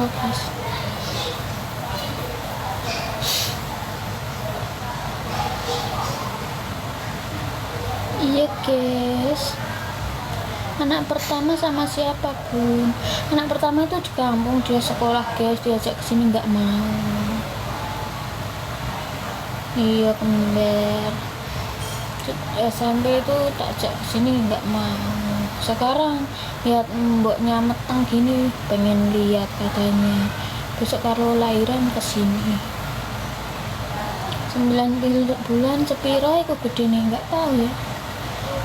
kesel guys. Iya guys, anak pertama sama siapa bun? Anak pertama itu di kampung, dia sekolah guys, diajak kesini nggak mau. Iya kembar. SMP itu tak ajak kesini nggak mau. Sekarang lihat mboknya meteng gini, pengen lihat katanya. Besok kalau lahiran kesini. 9 bulan sepiro itu gede nih, nggak tahu ya.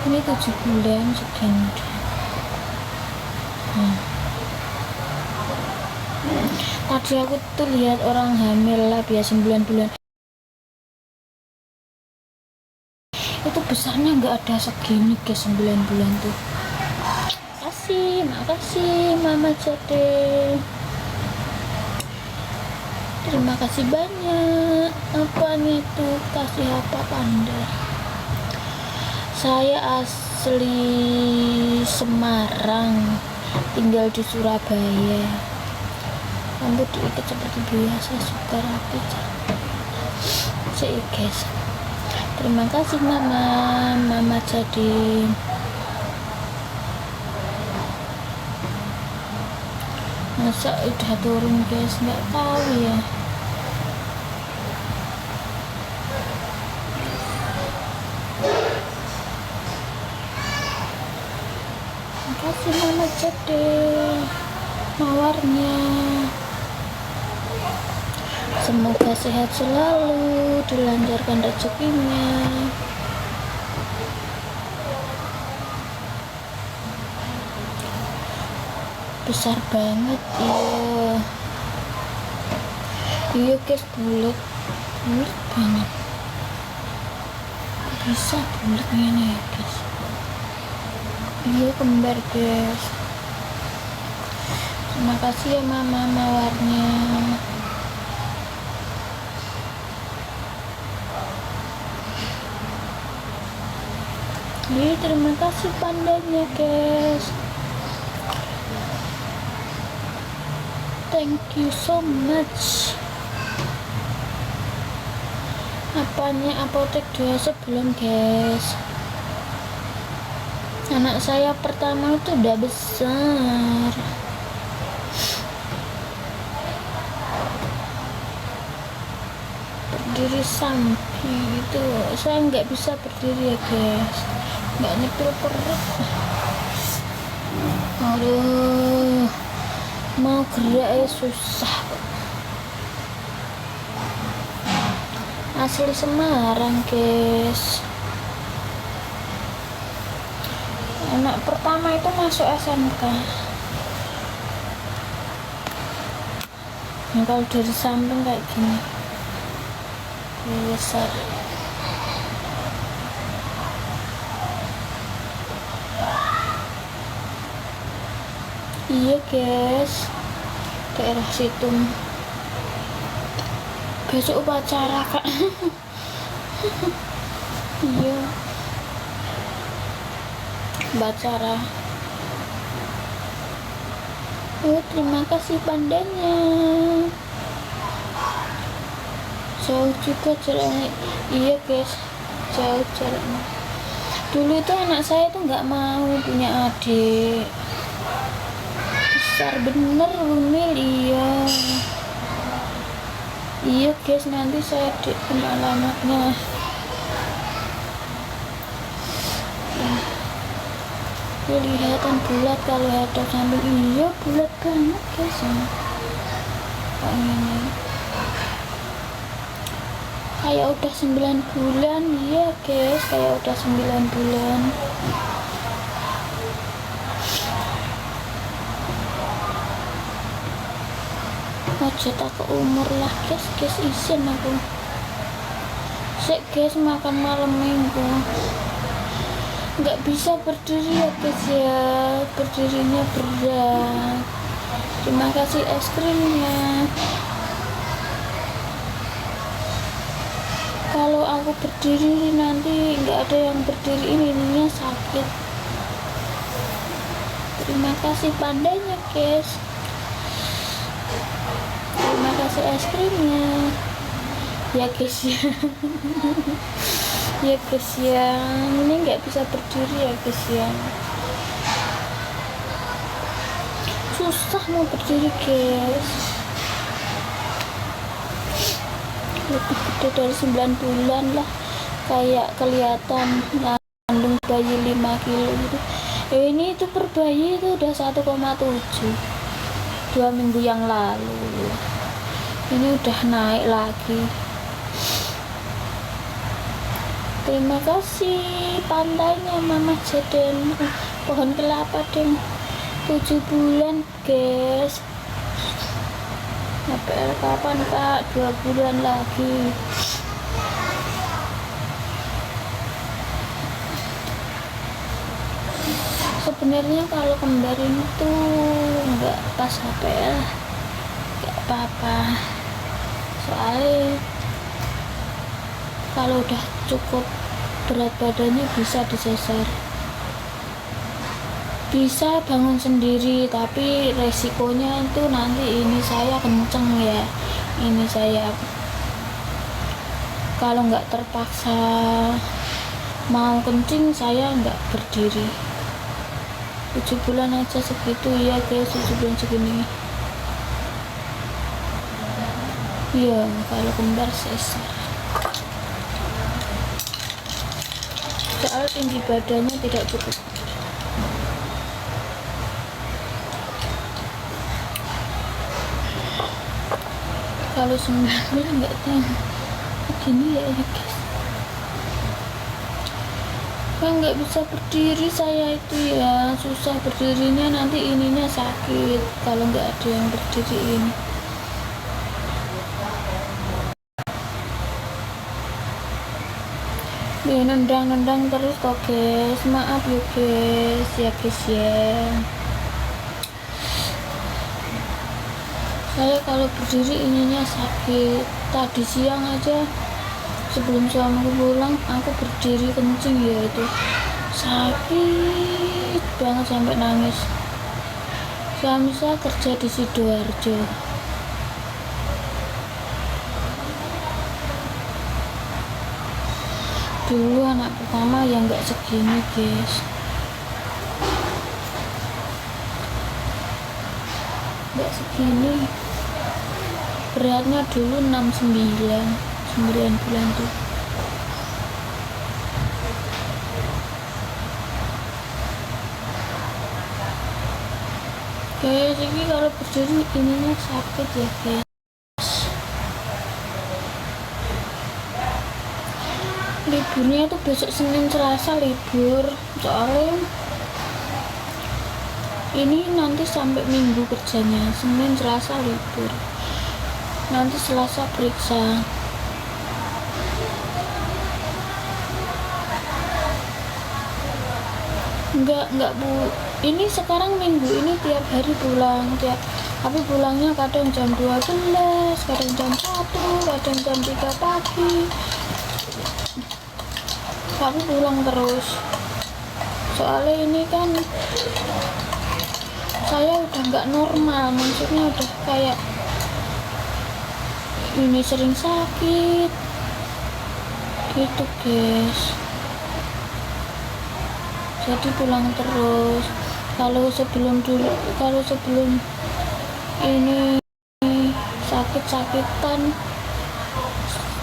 Ini 7 bulan segini. Tadi aku tuh lihat orang hamil lah biasa 9 bulan. Itu besarnya nggak ada segini guys, 9 bulan tuh. Makasih Mama Jade, terima kasih banyak. Apanya itu, kasih apa Panda? Saya asli Semarang, tinggal di Surabaya. Rambut diikat seperti biasa, suka rapi. Guys, terima kasih Mama Jade. Masa udah turun guys, nggak tahu ya. Makasih Mama Jade mawarnya. Semoga sehat selalu, dilancarkan rezekinya. Besar banget, iya guys, bulat banget, bisa bulat ini ya guys. Iya kembar guys, terima kasih ya Mama mawarnya. Iya terima kasih pandanya guys. Thank you so much. Apanya apotek 2 sebelum guys. Anak saya pertama itu udah besar. Berdiri samping itu saya nggak bisa berdiri ya guys, nggak nyepil perut. Aduh, mau gerak susah. Asli Semarang guys. Anak pertama itu masuk SMK. Nah, kalau dari samping kayak gini besar. Iya guys, daerah situ besok upacara kak. Iya upacara. Oh terima kasih pandanya. Jauh juga jaraknya. Iya guys, jauh jaraknya. Dulu itu anak saya tuh nggak mau punya adik. Besar bener Rumil, iya guys, nanti saya di alamatnya. Kelihatan bulat kalau hadap samping. Iya bulat banget guys ya. Ini kayak udah 9 bulan. Iya guys, kayak udah 9 bulan. Budget aku umur lah guys, izin aku sik guys, makan malam minggu nggak bisa berdiri ya guys ya, berdirinya berat. Terima kasih es krimnya. Kalau aku berdiri nanti nggak ada yang berdiri, ininya sakit. Terima kasih pandanya guys. terima kasih es krimnya ya guys ya. Ya guys ya, ini nggak bisa berdiri ya guys ya, susah mau berdiri guys. Lebih gede dari 9 bulan lah, kayak kelihatan kandung bayi 5 kilo gitu. Ini itu per bayi itu udah 1,7 2 minggu yang lalu, ini udah naik lagi. Terima kasih pantainya Mama Jaden, pohon kelapa deng 7 bulan guys. APL kapan kak? 2 bulan lagi. Sebenarnya kalau kembar ini tuh nggak pas APL, nggak apa-apa, soalnya kalau udah cukup berat badannya bisa disesar, bisa bangun sendiri, tapi resikonya itu nanti ini saya kenceng ya, ini saya kalau nggak terpaksa mau kencing saya nggak berdiri. 7 bulan aja segitu ya guys, 7 bulan segini iya, kalau kembar sesar soal tinggi badannya tidak cukup. Kalau 9 bulan nggak tahu begini ya guys, kan nggak bisa berdiri saya itu ya, susah berdirinya, nanti ininya sakit kalau nggak ada yang berdiriin. Ya nendang-nendang terus kok guys, maaf ya guys ya guys ya. Saya kalau berdiri ininya sakit. Tadi siang aja sebelum suamiku pulang aku berdiri kencing ya itu sakit banget sampai nangis. Suami saya kerja di Sidoarjo, dulu anak pertama yang nggak segini guys, nggak segini beratnya dulu 9 bulan tuh. Guys, ini kalau berdiri ininya sakit ya guys. Liburnya tuh besok Senin Selasa libur, soalnya ini nanti sampai Minggu kerjanya, Senin Selasa libur, nanti Selasa periksa. Enggak bu, ini sekarang Minggu ini tiap hari pulang, tapi pulangnya kadang jam 12, kadang jam 1, kadang jam 3 pagi, tapi pulang terus. Soalnya ini kan saya udah nggak normal, maksudnya udah kayak ini sering sakit gitu guys, jadi pulang terus. Kalau sebelum ini sakit-sakitan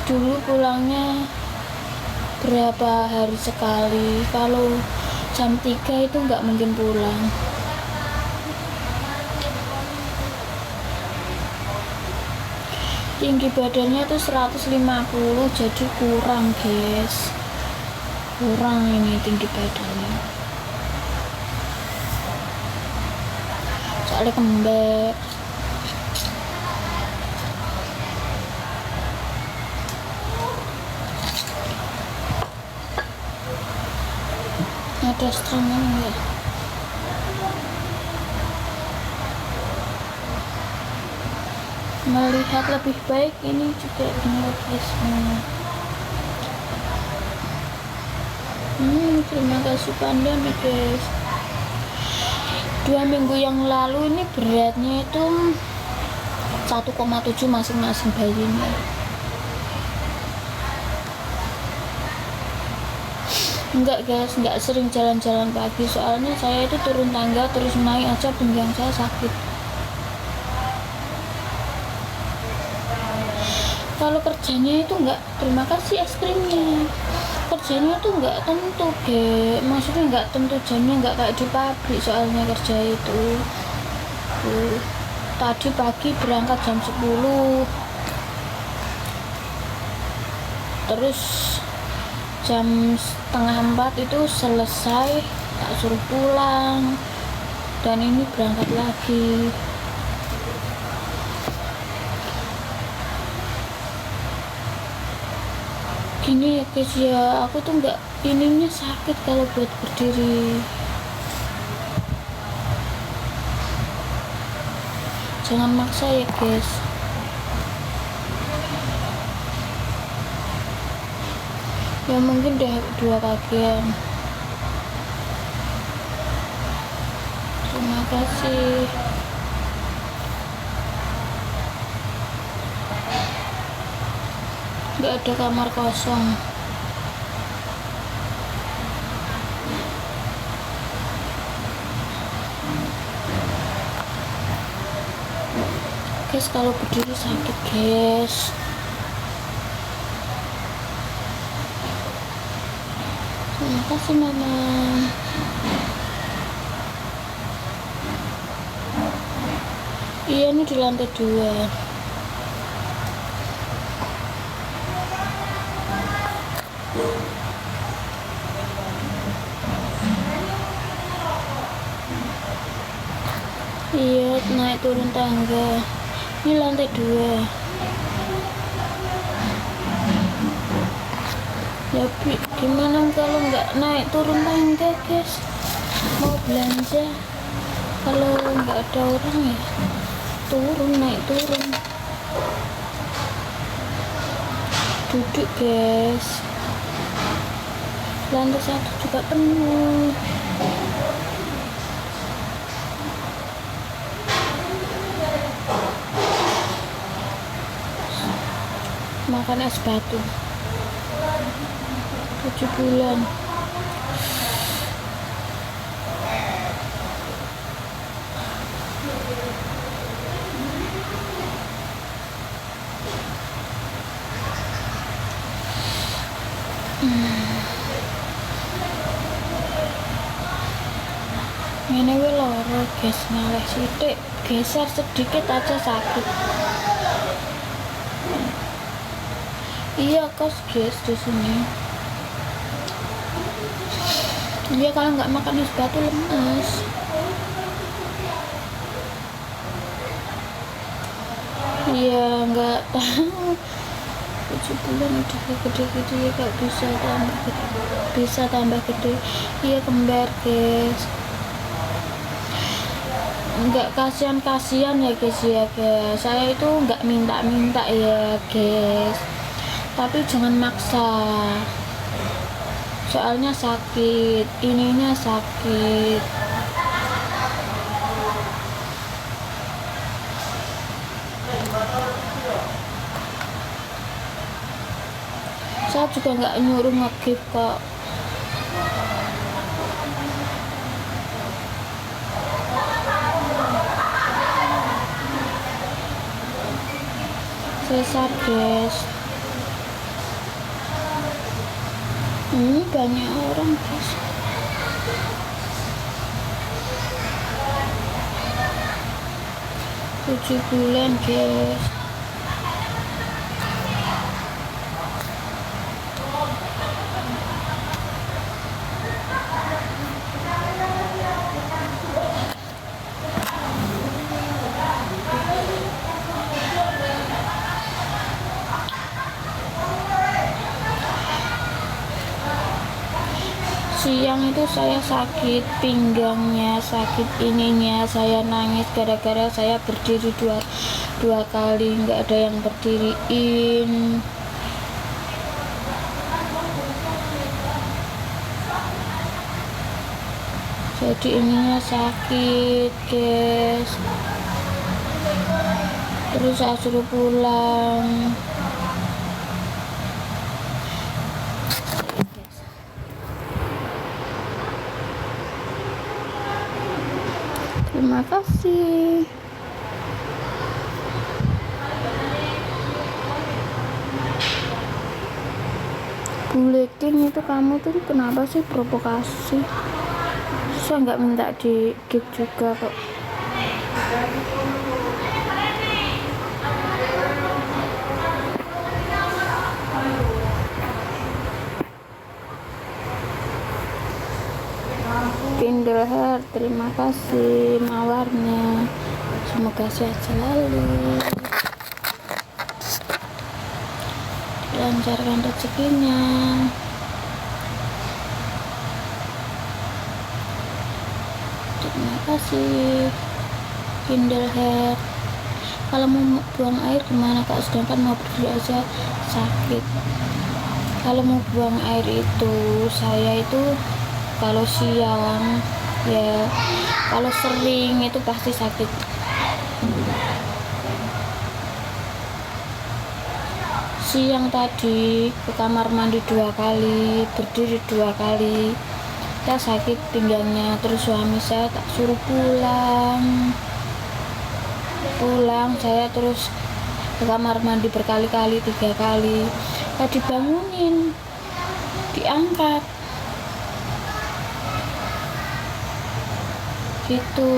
dulu pulangnya berapa hari sekali, kalau jam 3 itu nggak mungkin pulang. Tinggi badannya tuh 150, jadi kurang guys, kurang ini tinggi badannya, soalnya kembar. Ada stringnya enggak? Melihat lebih baik ini juga gini guys. Terima kasih Panda nih guys. 2 minggu yang lalu ini beratnya itu 1,7 masing-masing bayinya. Enggak guys, enggak sering jalan-jalan pagi, soalnya saya itu turun tangga terus naik aja pinggang saya sakit. Kalau kerjanya itu enggak, terima kasih es krimnya, kerjanya tuh enggak tentu maksudnya enggak tentu jamnya, enggak kayak di pabrik. Soalnya kerja itu tadi pagi berangkat jam 10, terus jam setengah 4 itu selesai, tak suruh pulang, dan ini berangkat lagi. Gini ya guys ya, aku tuh nggak, ininya sakit kalau buat berdiri. Jangan maksa ya guys. Ya mungkin udah 2 kakian. Terima kasih. Nggak ada kamar kosong. Guys, kalau berdiri sakit guys. Terima kasih mama. Iya, ini di lantai 2. Iya, naik turun tangga. Ini lantai 2. Ya gimana kalau nggak naik turun tangga guys, mau belanja, kalau nggak ada orang ya turun, naik turun, duduk guys. Lantai 1 juga penuh. Makan es batu 7 bulan. Ini loro guys, ngaleh sidik, geser sedikit aja sakit. Iya kos guys di sini. Iya, kalau nggak makan es batu lemas. Iya, nggak tahu. 7 bulan udah gede-gede ya, kak, bisa tambah gede, bisa tambah gede. Iya, kembar guys. Nggak kasihan ya guys ya guys. Saya itu nggak minta ya guys, tapi jangan maksa. Soalnya sakit, ininya sakit. Saya juga nggak nyuruh nge-gift kok. Sesar guys. Ini banyak orang guys. Tujuh bulan guys. Siang itu saya sakit pinggangnya, sakit ininya, saya nangis gara-gara saya berdiri dua kali, nggak ada yang berdiriin. Jadi ininya sakit guys. terus saya suruh pulang. Terima kasih. Buletin itu kamu tuh kenapa sih provokasi? Saya nggak minta di gift juga kok. Kindle Heart, terima kasih mawarnya, semoga sehat selalu, dilancarkan rezekinya. Terima kasih Kindle Heart. Kalau mau buang air gimana kak, sedangkan mau berdiri aja sakit. Kalau mau buang air itu saya itu kalau siang ya, kalau sering itu pasti sakit. Siang tadi ke kamar mandi 2 kali, berdiri 2 kali, kita sakit pinggangnya. Terus suami saya tak suruh pulang, saya terus ke kamar mandi berkali-kali, 3 kali, tadi bangunin, diangkat gitu.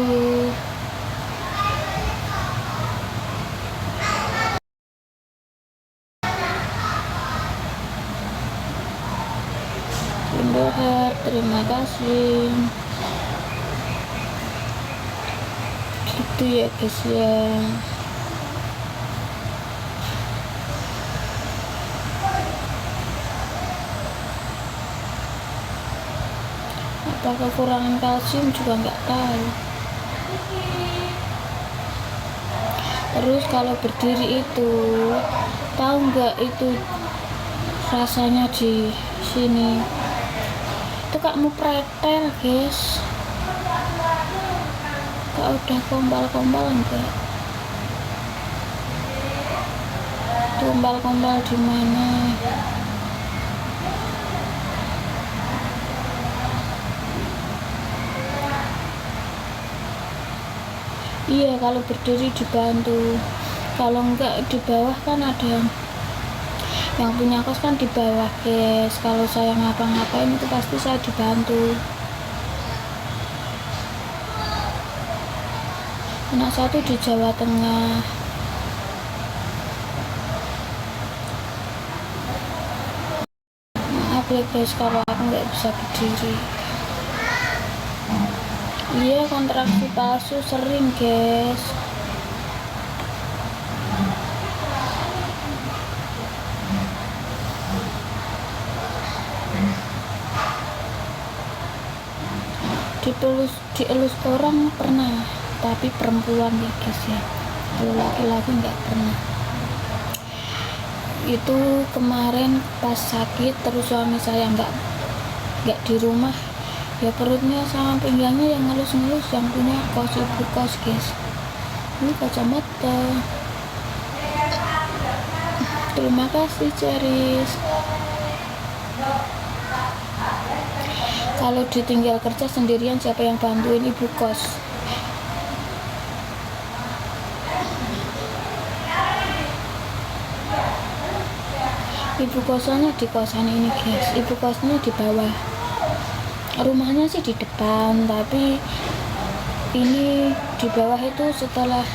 Kindle Heart, terima kasih. Gitu ya guys ya. Apa kekurangan kalsium juga nggak tahu. Terus kalau berdiri itu tahu nggak itu rasanya di sini itu kak mau pretel guys. Kak udah kombal-kombal enggak? Kombal-kombal di mana? Iya, kalau berdiri dibantu, kalau enggak di bawah kan ada yang punya kos kan di bawah guys. Kalau saya ngapa-ngapain itu pasti saya dibantu. Anak satu di Jawa Tengah. Maaf ya guys kalau aku nggak bisa berdiri. Iya, kontraksi palsu sering guys. Dielus orang pernah, tapi perempuan ya guys ya, kalau laki-laki nggak pernah. Itu kemarin pas sakit terus suami saya nggak di rumah ya, perutnya sama pinggangnya yang ngelus-ngelus, yang punya kos, ibu kos guys. Ini kacamata. Terima kasih Ceris. Kalau ditinggal kerja sendirian siapa yang bantuin? Ibu kos. Ibu kosnya di kosan ini guys, ibu kosnya di bawah, rumahnya sih di depan, tapi ini di bawah. Itu setelah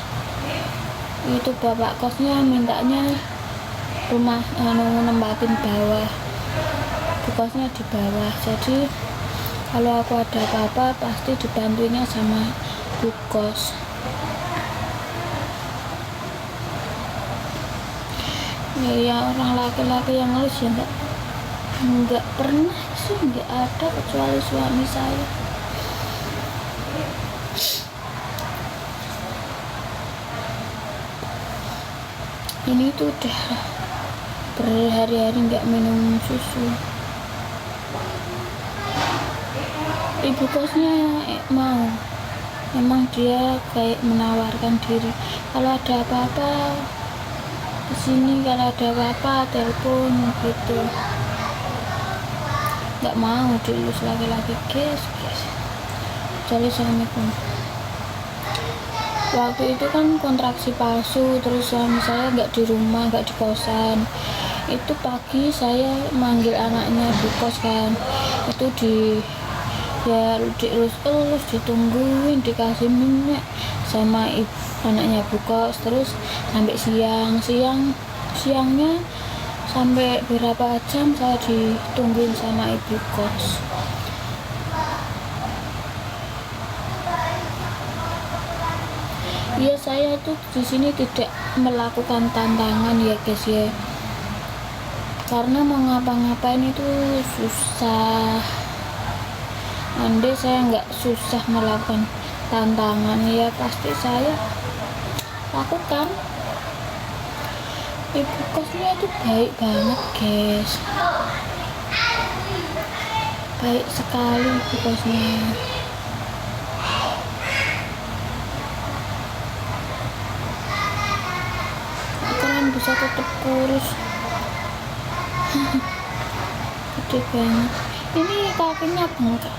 itu bapak kosnya mintanya rumah nempatin bawah, ibu kosnya di bawah. Jadi kalau aku ada apa-apa pasti dibantunya sama ibu kos. Ya orang laki-laki yang ngelus ya nggak pernah sih, nggak ada kecuali suami saya. Ini tuh udah berhari-hari nggak minum susu. Ibu kosnya mau memang dia kayak menawarkan diri, kalau ada apa-apa kesini, kalau ada apa-apa telepon gitu. Nggak mau dielus laki-laki, guys. Jadi Assalamualaikum. Waktu itu kan kontraksi palsu, terus suami saya nggak di rumah, nggak di kosan. Itu pagi saya manggil anaknya di kos kan, itu dielus ditungguin, dikasih minyak sama anaknya bu kos, terus sampai siangnya sampai berapa jam saya ditungguin sama ibu kos. Ya saya tuh di sini tidak melakukan tantangan ya guys ya, karena mau ngapa-ngapain itu susah. Andai saya nggak susah melakukan tantangan ya pasti saya lakukan. Ibu kosnya itu baik banget guys, baik sekali ibu kosnya. Keren bisa tetap kurus. Gede banget, ini kakinya bengkak.